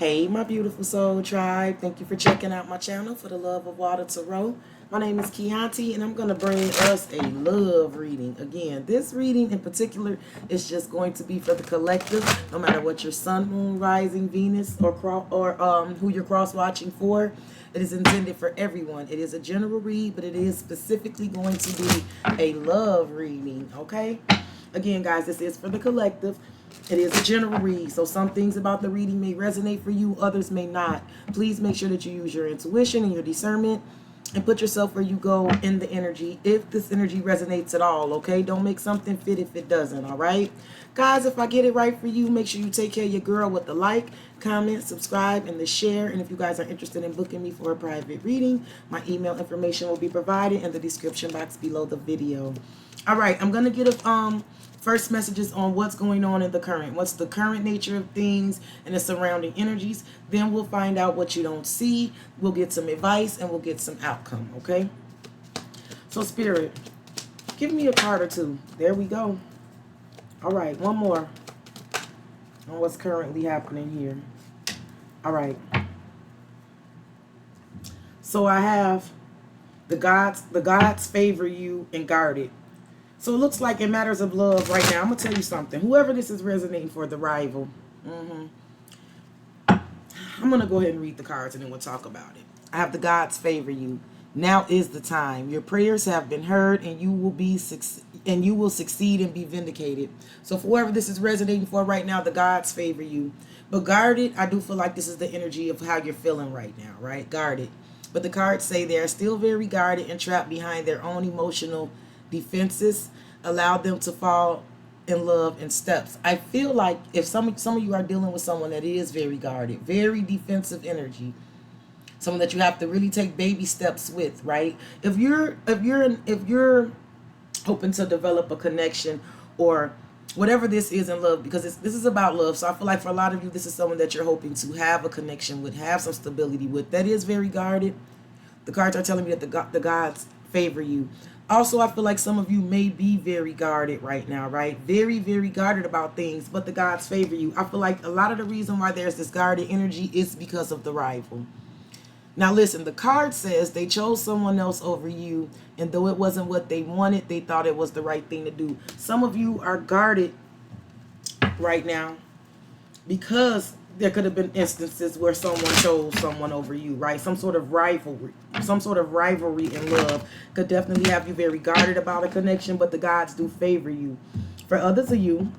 Hey, my beautiful soul tribe. Thank you for checking out my channel for the Love of Water Tarot. My name is Kianti, and I'm going to bring us a love reading. Again, this reading in particular is just going to be for the collective, no matter what your sun, moon, rising, Venus, or who you're cross-watching for. It is intended for everyone. It is a general read, but it is specifically going to be a love reading, okay? Again, guys, this is for the collective. It is a general read, so some things about the reading may resonate for you, others may not. Please make sure that you use your intuition and your discernment and put yourself where you go in the energy, if this energy resonates at all, okay? Don't make something fit if it doesn't, all right? Guys, if I get it right for you, make sure you take care of your girl with the like, comment, subscribe, and the share. And if you guys are interested in booking me for a private reading, my email information will be provided in the description box below the video. All right, I'm going to get a first messages on what's going on in the current. What's the current nature of things and the surrounding energies. Then we'll find out what you don't see. We'll get some advice and we'll get some outcome, okay? So, Spirit, give me a card or two. There we go. All right, one more on what's currently happening here. All right. So I have the gods favor you and guard it. So it looks like in matters of love right now, I'm going to tell you something. Whoever this is resonating for, the rival. I'm going to go ahead and read the cards and then we'll talk about it. I have the gods favor you. Now is the time. Your prayers have been heard and you will succeed and be vindicated. So for whoever this is resonating for right now, the gods favor you. But guard it. I do feel like this is the energy of how you're feeling right now, right? Guard it. But the cards say they are still very guarded and trapped behind their own emotional defenses. Allow them to fall in love in steps. I feel like if some of you are dealing with someone that is very guarded, very defensive energy, someone that you have to really take baby steps with, right? If you're hoping to develop a connection or whatever this is in love, because this is about love. So I feel like for a lot of you, this is someone that you're hoping to have a connection with, have some stability with, that is very guarded. The cards are telling me that the gods favor you. Also, I feel like some of you may be very guarded right now, right? Very, very guarded about things, but the gods favor you. I feel like a lot of the reason why there's this guarded energy is because of the rival. Now, listen, the card says they chose someone else over you, and though it wasn't what they wanted, they thought it was the right thing to do. Some of you are guarded right now because there could have been instances where someone chose someone over you, right? Some sort of rivalry in love could definitely have you very guarded about a connection, but the gods do favor you. For others of you,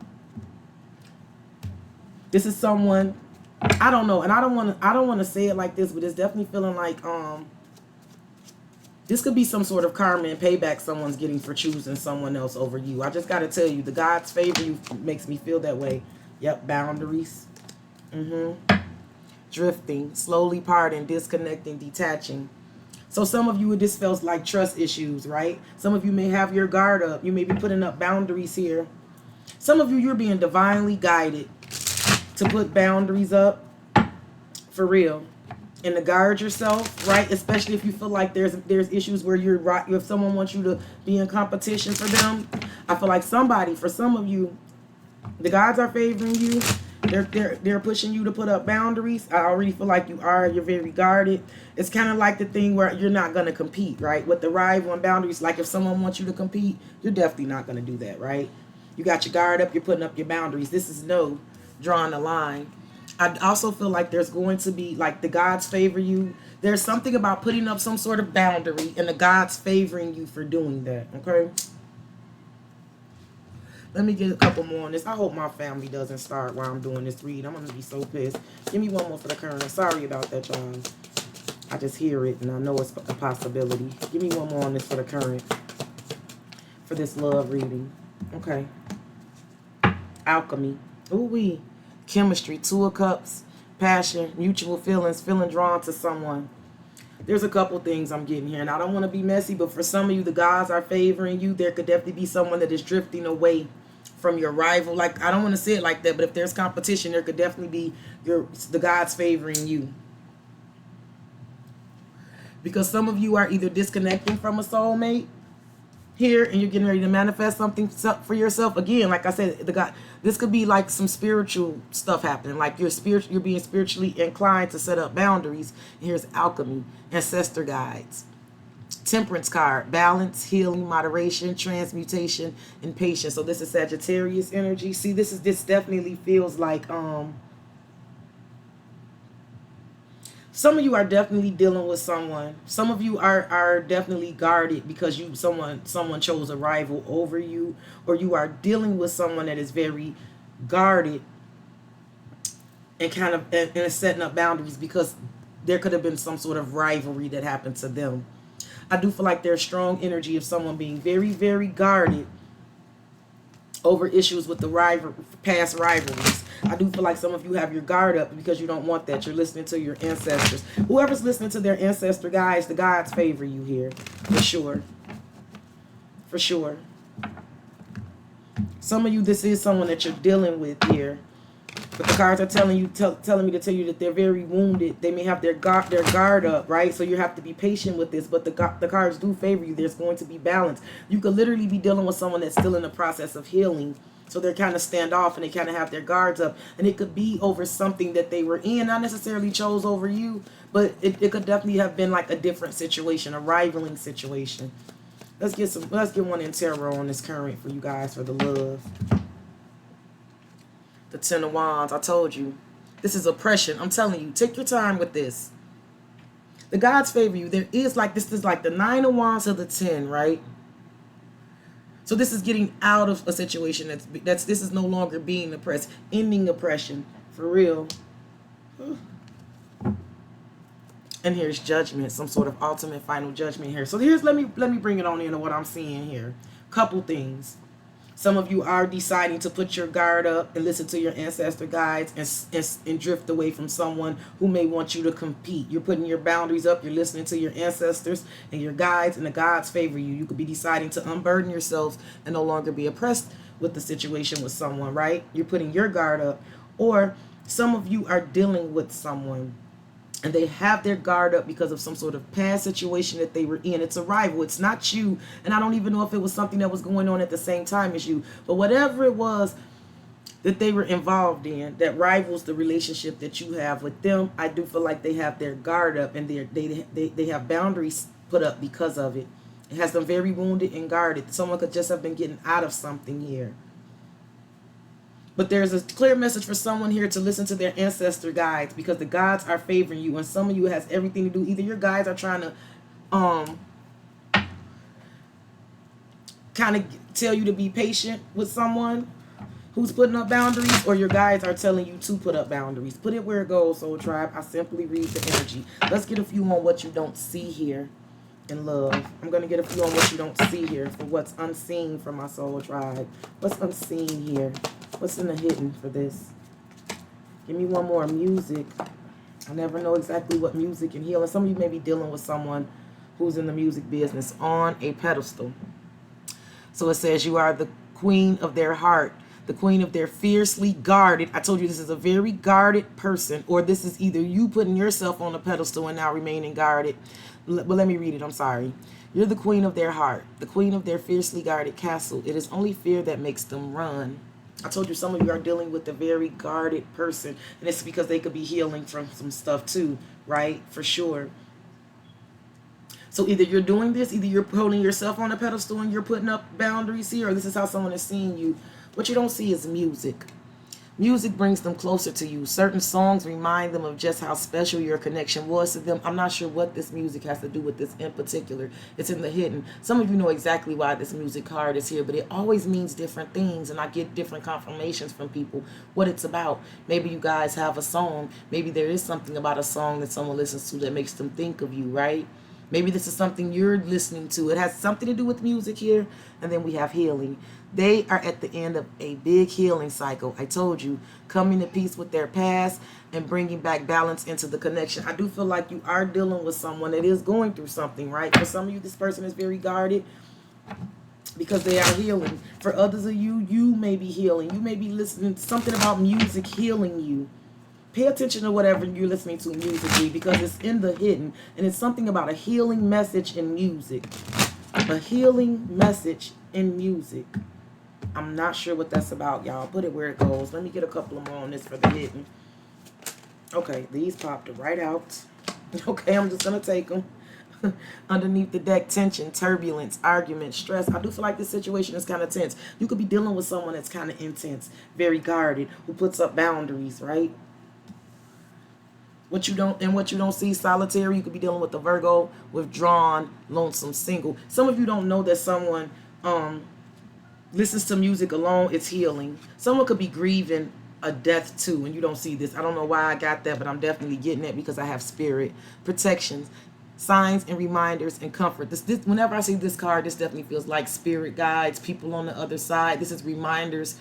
this is someone, I don't know, and I don't want to say it like this, but it's definitely feeling like this could be some sort of karma and payback someone's getting for choosing someone else over you. I just got to tell you, the gods favor you makes me feel that way. Yep, boundaries. Drifting, slowly parting, disconnecting, detaching. So some of you, this feels like trust issues, right? Some of you may have your guard up. You may be putting up boundaries here. Some of you, you're being divinely guided to put boundaries up for real and to guard yourself, right? Especially if you feel like there's issues where you're right. If someone wants you to be in competition for them, I feel like for some of you, the gods are favoring you. They're pushing you to put up boundaries. I already feel like you're very guarded. It's kind of like the thing where you're not going to compete, right? With the rival and boundaries, like if someone wants you to compete, you're definitely not going to do that, right? You got your guard up, you're putting up your boundaries. This is no drawing a line. I also feel like there's going to be, like, the gods favor you. There's something about putting up some sort of boundary and the gods favoring you for doing that, okay? Let me get a couple more on this. I hope my family doesn't start while I'm doing this read. I'm going to be so pissed. Give me one more for the current. Sorry about that, y'all. I just hear it, and I know it's a possibility. Give me one more on this for the current. For this love reading. Okay. Alchemy. Ooh-wee. Chemistry. Two of Cups. Passion. Mutual feelings. Feeling drawn to someone. There's a couple things I'm getting here, and I don't want to be messy, but for some of you, the gods are favoring you. There could definitely be someone that is drifting away from your rival. Like, I don't want to say it like that, but if there's competition, there could definitely be the gods favoring you. Because some of you are either disconnecting from a soulmate, here, and you're getting ready to manifest something for yourself. Again, like I said, this could be like some spiritual stuff happening, like you're being spiritually inclined to set up boundaries. And here's alchemy, ancestor guides, temperance card, balance, healing, moderation, transmutation, and patience. So this is Sagittarius energy. See, this definitely feels like some of you are definitely dealing with someone. Some of you are definitely guarded because someone chose a rival over you, or you are dealing with someone that is very guarded and kind of and is setting up boundaries because there could have been some sort of rivalry that happened to them. I do feel like there's strong energy of someone being very, very guarded over issues with the past rivalries. I do feel like some of you have your guard up because you don't want that. You're listening to your ancestors. Whoever's listening to their ancestor guides, the gods favor you here. For sure. For sure. Some of you, this is someone that you're dealing with here. But the cards are telling me to tell you that they're very wounded. They may have their guard up, right? So you have to be patient with this. But the cards do favor you. There's going to be balance. You could literally be dealing with someone that's still in the process of healing. So they're kind of standoff and they kind of have their guards up. And it could be over something that they were in. Not necessarily chose over you, but it could definitely have been like a different situation, a rivaling situation. Let's get one in tarot on this current for you guys for the love. The Ten of Wands. I told you. This is oppression. I'm telling you. Take your time with this. The gods favor you. There is like, this is like the Nine of Wands to the 10, right? So this is getting out of a situation this is no longer being oppressed. Ending oppression. For real. And here's judgment. Some sort of ultimate final judgment here. So here's, let me bring it on into what I'm seeing here. Couple things. Some of you are deciding to put your guard up and listen to your ancestor guides and drift away from someone who may want you to compete. You're putting your boundaries up. You're listening to your ancestors and your guides, and the gods favor you. You could be deciding to unburden yourselves and no longer be oppressed with the situation with someone, right? You're putting your guard up. Or some of you are dealing with someone and they have their guard up because of some sort of past situation that they were in. It's a rival. It's not you. And I don't even know if it was something that was going on at the same time as you. But whatever it was that they were involved in that rivals the relationship that you have with them, I do feel like they have their guard up and they have boundaries put up because of it. It has them very wounded and guarded. Someone could just have been getting out of something here. But there's a clear message for someone here to listen to their ancestor guides because the gods are favoring you. And some of you has everything to do. Either your guides are trying to kind of tell you to be patient with someone who's putting up boundaries, or your guides are telling you to put up boundaries. Put it where it goes, Soul Tribe. I simply read the energy. Let's get a few on what you don't see here in love. I'm going to get a few on what you don't see here for what's unseen for my Soul Tribe. What's unseen here? What's in the hidden for this? Give me one more. Music. I never know exactly what music and healing. Some of you may be dealing with someone who's in the music business on a pedestal. So it says you are the queen of their heart, the queen of their fiercely guarded. I told you this is a very guarded person, or this is either you putting yourself on a pedestal and now remaining guarded. But let me read it. I'm sorry. You're the queen of their heart, the queen of their fiercely guarded castle. It is only fear that makes them run. I told you some of you are dealing with a very guarded person, and it's because they could be healing from some stuff too, right? For sure. So either you're doing this, either you're holding yourself on a pedestal and you're putting up boundaries here, or this is how someone is seeing you. What you don't see is music. Music brings them closer to you. Certain songs remind them of just how special your connection was to them. I'm not sure what this music has to do with this in particular. It's in the hidden. Some of you know exactly why this music card is here, but it always means different things, and I get different confirmations from people what it's about. Maybe you guys have a song. Maybe there is something about a song that someone listens to that makes them think of you, right? Maybe this is something you're listening to. It has something to do with music here. And then we have healing. They are at the end of a big healing cycle. I told you, coming to peace with their past and bringing back balance into the connection. I do feel like you are dealing with someone that is going through something, right? For some of you, this person is very guarded because they are healing. For others of you, you may be healing. You may be listening to something about music healing you. Pay attention to whatever you're listening to musically because it's in the hidden, and it's something about a healing message in music. A healing message in music. I'm not sure what that's about, y'all. Put it where it goes. Let me get a couple of more on this for the hidden. Okay, these popped right out. Okay, I'm just going to take them. Underneath the deck, tension, turbulence, argument, stress. I do feel like this situation is kind of tense. You could be dealing with someone that's kind of intense, very guarded, who puts up boundaries, right? What you don't see, solitary. You could be dealing with a Virgo, withdrawn, lonesome, single. Some of you don't know that someone listens to music alone. It's healing. Someone could be grieving a death too, and you don't see this. I don't know why I got that, but I'm definitely getting it because I have spirit, protections, signs and reminders and comfort. This whenever I see this card, this definitely feels like spirit guides, people on the other side. This is reminders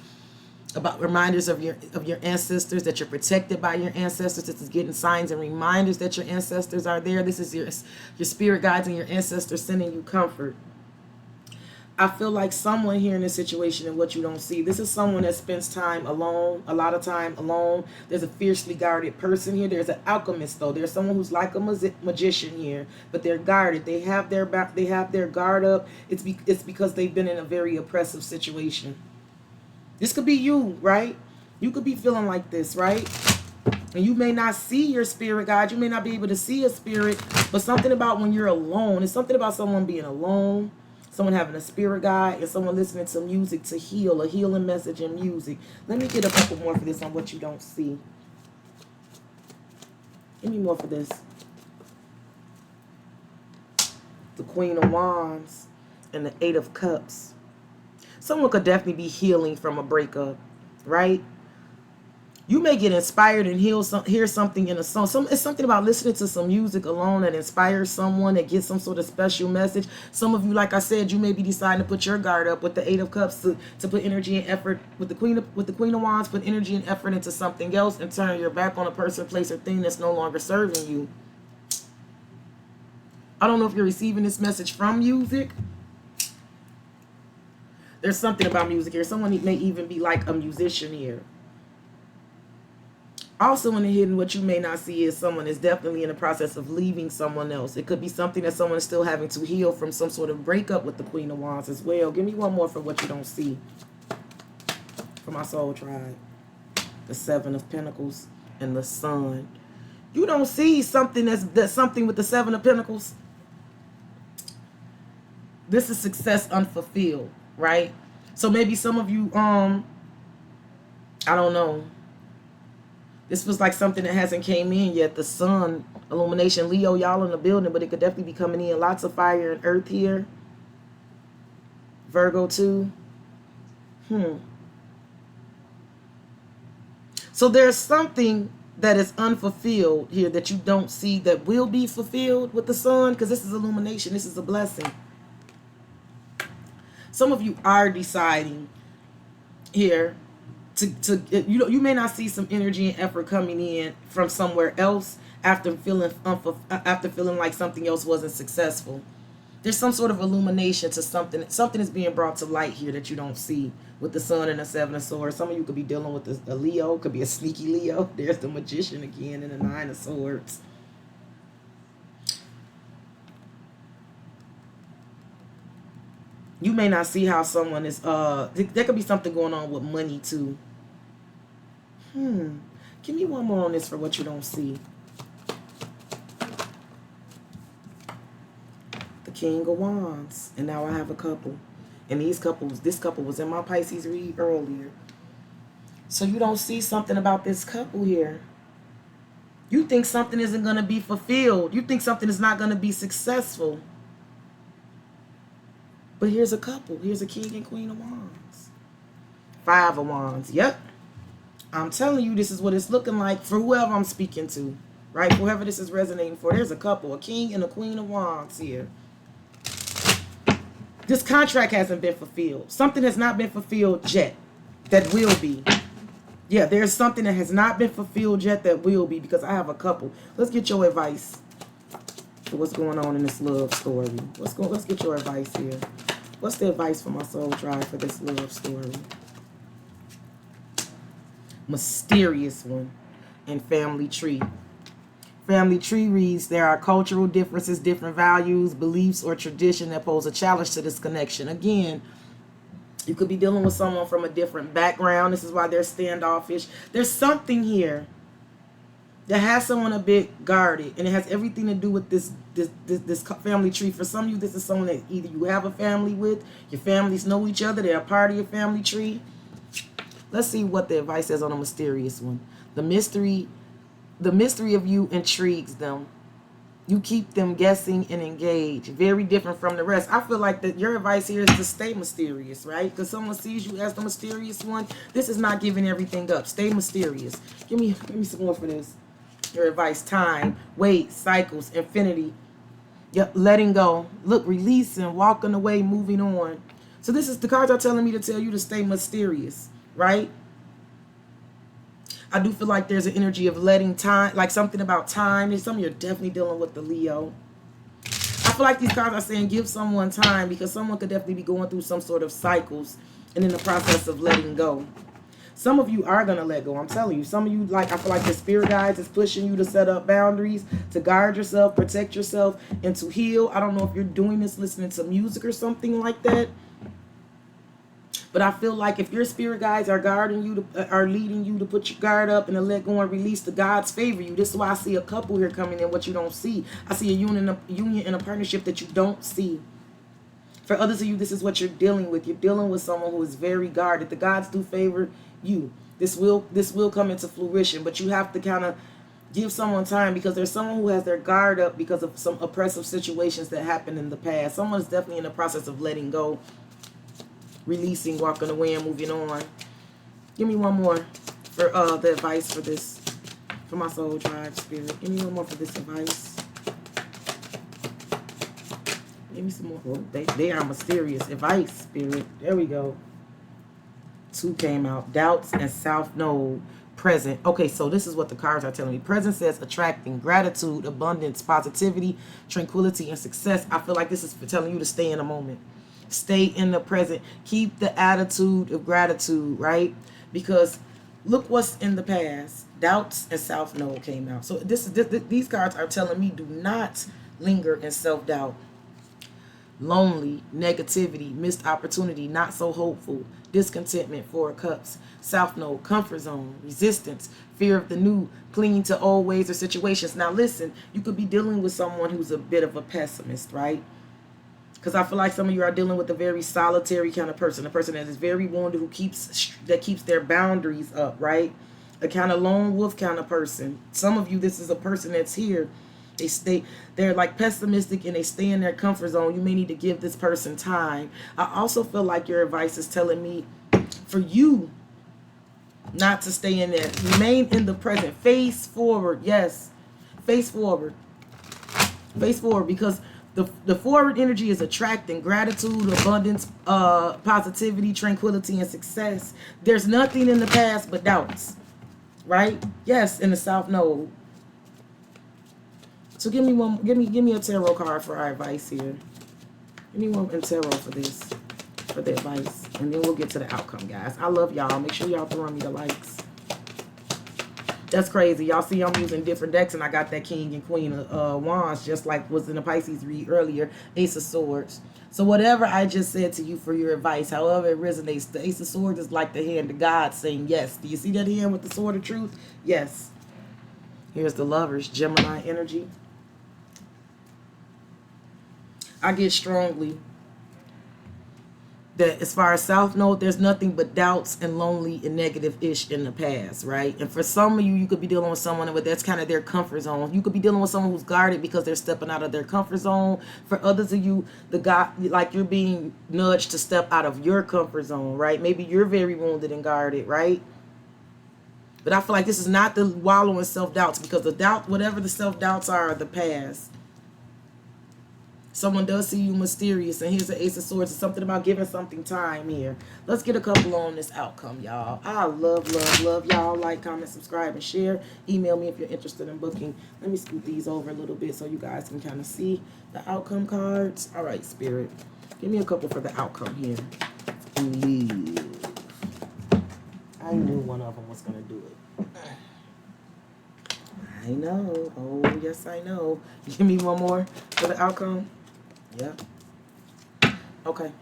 of your ancestors, that you're protected by your ancestors. This is getting signs and reminders that your ancestors are there. This is your spirit guides and your ancestors sending you comfort. I feel like someone here in this situation, and what you don't see, this is someone that spends time alone, a lot of time alone. There's a fiercely guarded person here. There's an alchemist, though. There's someone who's like a magician here, but they're guarded. They have their guard up. It's because they've been in a very oppressive situation. This could be you, right? You could be feeling like this, right? And you may not see your spirit guide. You may not be able to see a spirit, but something about when you're alone, it's something about someone being alone, someone having a spirit guide, and someone listening to music to heal, a healing message in music. Let me get a couple more for this on what you don't see. Give me more for this. The Queen of Wands and the Eight of Cups. Someone could definitely be healing from a breakup, right? You may get inspired and hear something in a song. It's something about listening to some music alone that inspires someone, that gets some sort of special message. Some of you, like I said, you may be deciding to put your guard up with the Eight of Cups to put energy and effort with the Queen of Wands, put energy and effort into something else and turn your back on a person, place, or thing that's no longer serving you. I don't know if you're receiving this message from music. There's something about music here. Someone may even be like a musician here. Also in the hidden, what you may not see is someone is definitely in the process of leaving someone else. It could be something that someone is still having to heal from, some sort of breakup with the Queen of Wands as well. Give me one more for what you don't see. For my soul tribe. The Seven of Pentacles and the Sun. You don't see something that's something with the Seven of Pentacles. This is success unfulfilled. Right? So maybe some of you, I don't know. This was like something that hasn't came in yet. The Sun, illumination, Leo, y'all in the building, but it could definitely be coming in. Lots of fire and earth here. Virgo too. So there's something that is unfulfilled here that you don't see that will be fulfilled with the Sun, because this is illumination. This is a blessing. Some of you are deciding here you may not see some energy and effort coming in from somewhere else after feeling like something else wasn't successful. There's some sort of illumination to something. Something is being brought to light here that you don't see with the Sun and the Seven of Swords. Some of you could be dealing with a Leo, could be a sneaky Leo. There's the Magician again and the Nine of Swords. You may not see how someone is, there could be something going on with money too. Give me one more on this for what you don't see. The King of Wands. And now I have a couple. And this couple was in my Pisces read earlier. So you don't see something about this couple here. You think something isn't going to be fulfilled. You think something is not going to be successful. But here's a couple. Here's a King and Queen of Wands. Five of Wands. Yep. I'm telling you, this is what it's looking like for whoever I'm speaking to. Right? Whoever this is resonating for. There's a couple. A King and a Queen of Wands here. This contract hasn't been fulfilled. Something has not been fulfilled yet. That will be. Yeah, there's something that has not been fulfilled yet that will be. Because I have a couple. Let's get your advice for what's going on in this love story. Let's get your advice here. What's the advice for my soul tribe for this love story? Mysterious one and family tree. family tree reads, there are cultural differences, different values, beliefs, or tradition that pose a challenge to this connection. Again, you could be dealing with someone from a different background. This is why they're standoffish. There's something here that has someone a bit guarded, and it has everything to do with this family tree. For some of you, this is someone that either you have a family with, your families know each other, they're a part of your family tree. Let's see what the advice says on a mysterious one. The mystery of you intrigues them. You keep them guessing and engaged. Very different from the rest. I feel like that your advice here is to stay mysterious, right? Because someone sees you as the mysterious one. This is not giving everything up. Stay mysterious. Give me some more for this. Your advice: time, wait, cycles, infinity. Yep, letting go. Look, releasing, walking away, moving on. So this is, the cards are telling me to tell you to stay mysterious, right? I do feel like there's an energy of letting time, like something about time. Some of you are definitely dealing with the Leo. I feel like these cards are saying give someone time, because someone could definitely be going through some sort of cycles and in the process of letting go. Some of you are going to let go. I'm telling you. Some of you, like, I feel like the spirit guides is pushing you to set up boundaries, to guard yourself, protect yourself, and to heal. I don't know if you're doing this listening to music or something like that. But I feel like if your spirit guides are guarding you, are leading you to put your guard up and to let go and release, the gods favor you. This is why I see a couple here coming in, what you don't see. I see a union and a partnership that you don't see. For others of you, this is what you're dealing with. You're dealing with someone who is very guarded. The gods do favor you. This will come into fruition, but you have to kind of give someone time, because there's someone who has their guard up because of some oppressive situations that happened in the past. Someone's definitely in the process of letting go, releasing, walking away, and moving on. Give me one more for the advice for this, for my soul tribe spirit. Give me one more for this advice. Give me some more. Oh, they are mysterious. Advice, spirit. There we go. 2 came out. Doubts and South Node. Present. Okay, so this is what the cards are telling me. Present says attracting, gratitude, abundance, positivity, tranquility, and success. I feel like this is for telling you to stay in a moment. Stay in the present. Keep the attitude of gratitude, right? Because look what's in the past. Doubts and South Node came out. So these cards are telling me do not linger in self-doubt. Lonely, negativity, missed opportunity, not so hopeful, discontentment, 4 of Cups, South Node, comfort zone, resistance, fear of the new, clinging to old ways or situations. Now listen, you could be dealing with someone who's a bit of a pessimist, right? Because I feel like some of you are dealing with a very solitary kind of person, a person that is very wounded, who keeps their boundaries up, right? A kind of lone wolf kind of person. Some of you, this is a person that's here. They're like pessimistic and they stay in their comfort zone. You may need to give this person time. I also feel like your advice is telling me for you not to stay in there. Remain in the present. Face forward. Yes. Face forward. Face forward, because the forward energy is attracting gratitude, abundance, positivity, tranquility, and success. There's nothing in the past but doubts. Right? Yes, in the South Node. So give me a tarot card for our advice here. Give me one in tarot for this, for the advice. And then we'll get to the outcome, guys. I love y'all. Make sure y'all throwing me the likes. That's crazy. Y'all see I'm using different decks, and I got that King and Queen of Wands, just like was in the Pisces read earlier, Ace of Swords. So whatever I just said to you for your advice, however it resonates, the Ace of Swords is like the hand of God saying yes. Do you see that hand with the Sword of Truth? Yes. Here's the Lovers, Gemini energy. I get strongly that as far as South Node, there's nothing but doubts and lonely and negative-ish in the past, right? And for some of you, you could be dealing with someone with that's kind of their comfort zone. You could be dealing with someone who's guarded because they're stepping out of their comfort zone. For others of you, like you're being nudged to step out of your comfort zone, right? Maybe you're very wounded and guarded, right? But I feel like this is not the wallow in self-doubts, because the doubt, whatever the self-doubts are the past. Someone does see you mysterious, and here's the Ace of Swords. It's something about giving something time here. Let's get a couple on this outcome, y'all. I love y'all. Like, comment, subscribe, and share. Email me if you're interested in booking. Let me scoot these over a little bit so you guys can kind of see the outcome cards. All right, Spirit. Give me a couple for the outcome here. Leave. I knew one of them was going to do it. I know. Oh, yes, I know. Give me one more for the outcome. Yep. Okay.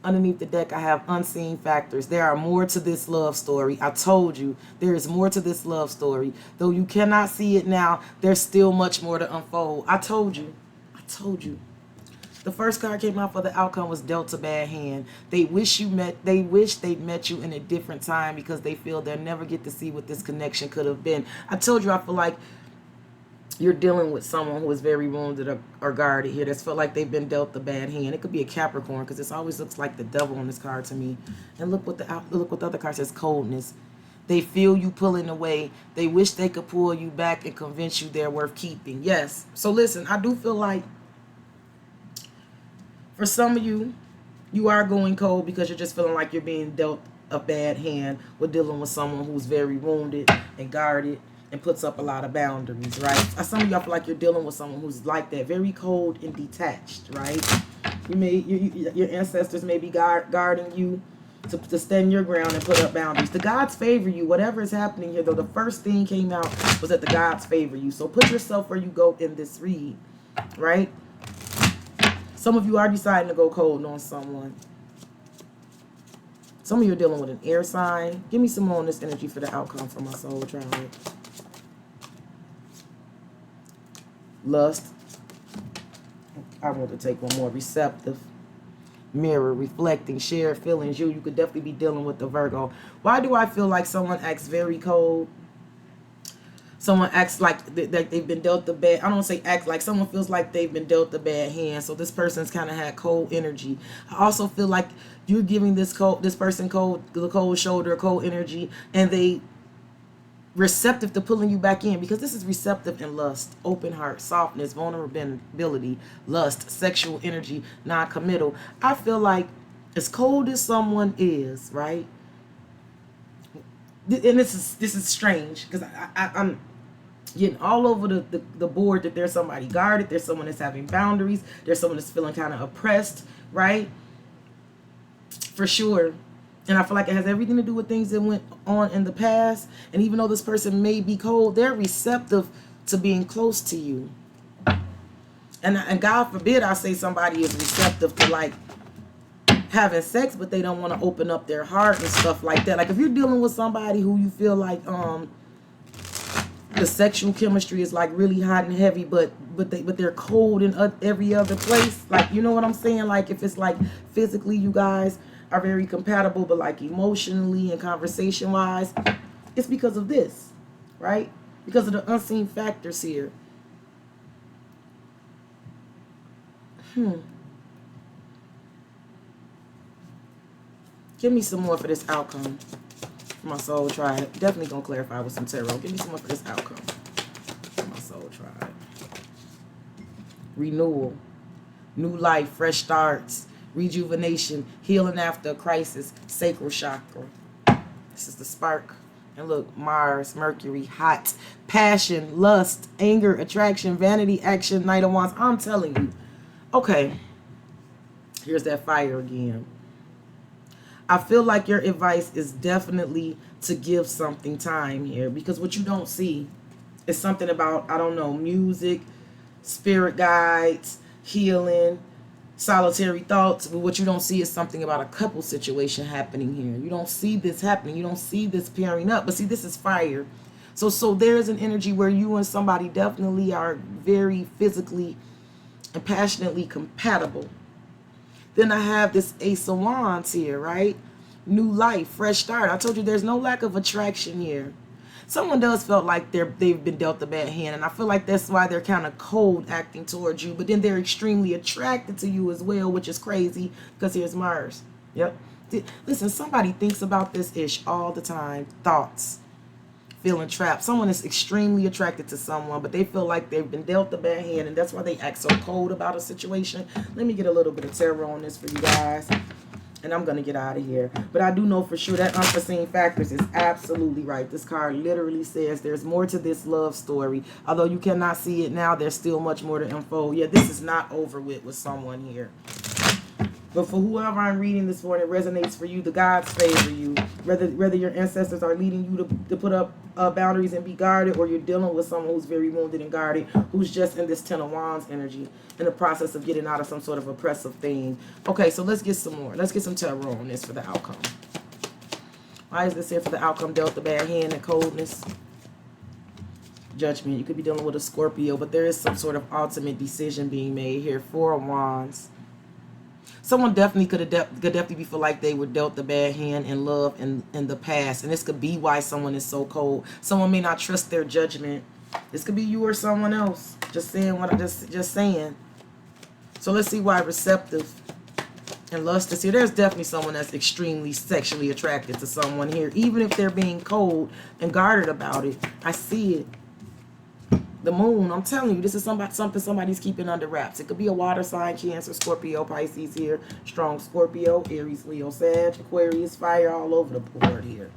Underneath the deck, I have unseen factors. There are more to this love story. I told you, there is more to this love story. Though you cannot see it now, there's still much more to unfold. I told you. I told you. The first card came out for the outcome was dealt a bad hand. They wish they'd met you in a different time because they feel they'll never get to see what this connection could have been. I told you I feel like you're dealing with someone who is very wounded or guarded here. That's felt like they've been dealt a bad hand. It could be a Capricorn because this always looks like the devil on this card to me. And look what the other card says, coldness. They feel you pulling away. They wish they could pull you back and convince you they're worth keeping. Yes. So listen, I do feel like for some of you, you are going cold because you're just feeling like you're being dealt a bad hand with dealing with someone who's very wounded and guarded and puts up a lot of boundaries, right? Some of y'all feel like you're dealing with someone who's like that, very cold and detached, right? Your ancestors may be guarding you to stand your ground and put up boundaries. The gods favor you. Whatever is happening here, though, the first thing came out was that the gods favor you. So put yourself where you go in this read, right? Some of you are deciding to go cold on someone. Some of you are dealing with an air sign. Give me some more on this energy for the outcome for my soul tribe. Lust. I want to take one more. Receptive. Mirror. Reflecting. Shared feelings. You could definitely be dealing with the Virgo. Why do I feel like someone acts very cold? Someone acts like they've been dealt a bad, I don't say act like, someone feels like they've been dealt a bad hand. So this person's kind of had cold energy. I also feel like you're giving this person the cold shoulder, cold energy, and they receptive to pulling you back in, because this is receptive in lust, open heart, softness, vulnerability, lust, sexual energy, non-committal. I feel like as cold as someone is, right? And this is strange because I'm getting all over the board that there's somebody guarded, there's someone that's having boundaries, there's someone that's feeling kind of oppressed, right? For sure. And I feel like it has everything to do with things that went on in the past. And even though this person may be cold, they're receptive to being close to you. And God forbid I say somebody is receptive to like having sex, but they don't want to open up their heart and stuff like that. Like if you're dealing with somebody who you feel like the sexual chemistry is like really hot and heavy, but they're cold in every other place, like, you know what I'm saying? Like if it's like physically you guys are very compatible, but like emotionally and conversation wise, it's because of this, right? Because of the unseen factors here. Give me some more for this outcome for my soul tribe. Definitely gonna clarify with some tarot. Give me some more for this outcome for my soul tribe. Renewal, new life, fresh starts, rejuvenation, healing after a crisis, sacral chakra. This is the spark. And look, Mars, Mercury, hot, passion, lust, anger, attraction, vanity, action, Knight of Wands. I'm telling you. Okay, here's that fire again. I feel like your advice is definitely to give something time here, because what you don't see is something about, I don't know, music, spirit guides, healing, solitary thoughts. But what you don't see is something about a couple situation happening here. You don't see this happening. You don't see this pairing up. But see, this is fire. So there's an energy where you and somebody definitely are very physically and passionately compatible. Then I have this Ace of Wands here, right? New life, fresh start. I told you there's no lack of attraction here. Someone does feel like they've been dealt a bad hand, and I feel like that's why they're kind of cold acting towards you, but then they're extremely attracted to you as well, which is crazy because here's Mars. Yep. Listen, somebody thinks about this ish all the time. Thoughts. Feeling trapped. Someone is extremely attracted to someone, but they feel like they've been dealt a bad hand, and that's why they act so cold about a situation. Let me get a little bit of tarot on this for you guys, and I'm going to get out of here. But I do know for sure that unforeseen factors is absolutely right. This card literally says there's more to this love story. Although you cannot see it now, there's still much more to unfold. Yeah, this is not over with someone here. But for whoever I'm reading this for and it resonates for you, the gods favor you. Whether your ancestors are leading you to put up boundaries and be guarded, or you're dealing with someone who's very wounded and guarded, who's just in this Ten of Wands energy, in the process of getting out of some sort of oppressive thing. Okay, so let's get some more. Let's get some tarot on this for the outcome. Why is this here for the outcome? Dealt the bad hand and coldness. Judgment. You could be dealing with a Scorpio, but there is some sort of ultimate decision being made here. Four of Wands. Someone definitely could definitely feel like they were dealt the bad hand in love in the past. And this could be why someone is so cold. Someone may not trust their judgment. This could be you or someone else. Just saying what I just saying. So let's see why receptive and lust is here. There's definitely someone that's extremely sexually attracted to someone here. Even if they're being cold and guarded about it. I see it. The moon, I'm telling you, this is something somebody's keeping under wraps. It could be a water sign, Cancer, Scorpio, Pisces here. Strong Scorpio, Aries, Leo, Sag, Aquarius, fire all over the board here.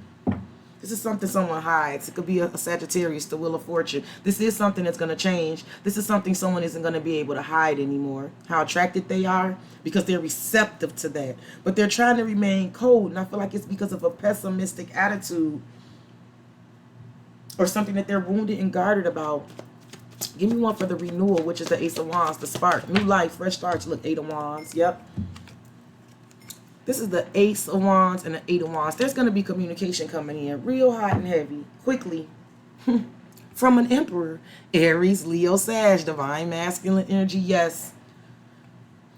This is something someone hides. It could be a Sagittarius, the Wheel of Fortune. This is something that's going to change. This is something someone isn't going to be able to hide anymore. How attracted they are, because they're receptive to that. But they're trying to remain cold, and I feel like it's because of a pessimistic attitude or something that they're wounded and guarded about. Give me one for the renewal, which is the Ace of Wands, the spark. New life, fresh starts. Look, Eight of Wands. Yep. This is the Ace of Wands and the Eight of Wands. There's going to be communication coming in real hot and heavy, quickly, from an Emperor. Aries, Leo, Sag, divine masculine energy. Yes.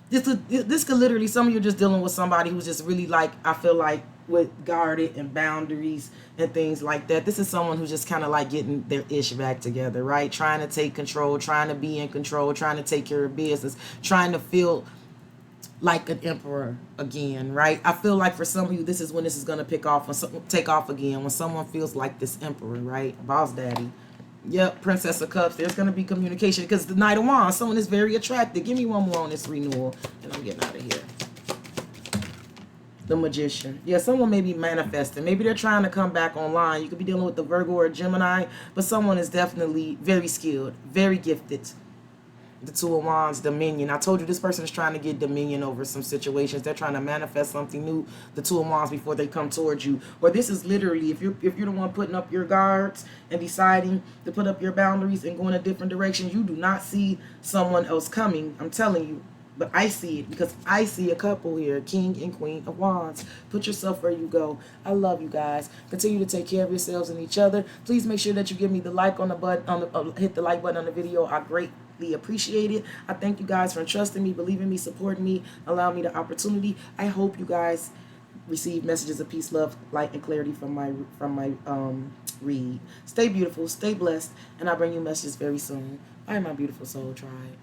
This could literally, some of you are just dealing with somebody who's just really like, I feel like, with guarded and boundaries and things like that. This is someone who's just kind of like getting their ish back together, right? Trying to take control, trying to be in control, trying to take care of business, trying to feel like an emperor again, right? I feel like for some of you, this is when this is going to take off again, when someone feels like this emperor, right? Boss daddy. Yep, Princess of Cups. There's going to be communication because the Knight of Wands, someone is very attractive. Give me one more on this renewal and I'm getting out of here. The Magician. Yeah, someone may be manifesting. Maybe they're trying to come back online. You could be dealing with the Virgo or Gemini, but someone is definitely very skilled, very gifted. The Two of Wands, dominion. I told you this person is trying to get dominion over some situations. They're trying to manifest something new, the Two of Wands, before they come towards you. Or this is literally, if you're the one putting up your guards and deciding to put up your boundaries and go in a different direction, you do not see someone else coming. I'm telling you. But I see it because I see a couple here, King and Queen of Wands. Put yourself where you go. I love you guys. Continue to take care of yourselves and each other. Please make sure that you give me the like on the button, hit the like button on the video. I greatly appreciate it. I thank you guys for trusting me, believing me, supporting me, allowing me the opportunity. I hope you guys receive messages of peace, love, light, and clarity from my read. Stay beautiful, stay blessed, and I'll bring you messages very soon. Bye, my beautiful soul tribe.